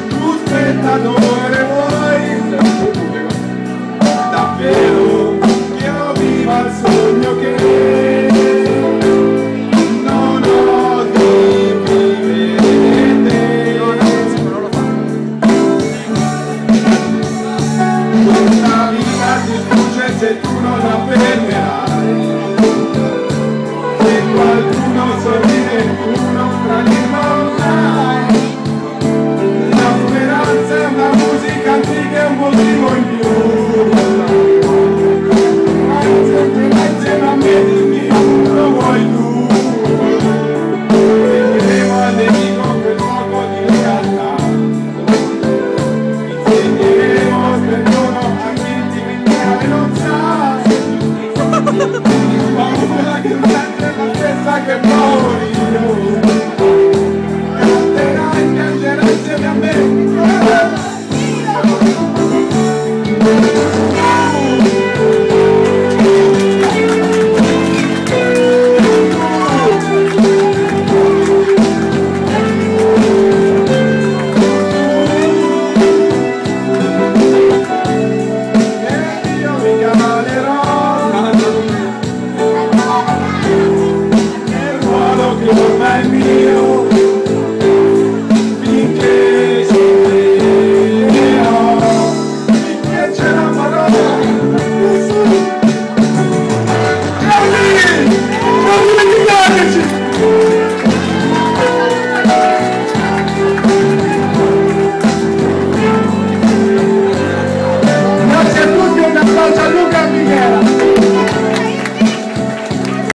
Tu spettatore vuoi davvero che io viva il sogno che non ho di vivere. Questa vita ti sfugge se tu non la fermerai. Se qualcuno sorride tu non tradirai. La speranza è una musica antica e un motivo in più. Ma insieme a me dimmi, lo vuoi tu? Segneremo al nemico quel fuoco di realtà. Insegneremo perdono a chi dimenticare non sa. Paura che non è la stessa che paura io. Canterai, piangerai insieme a me. Ormai è mio,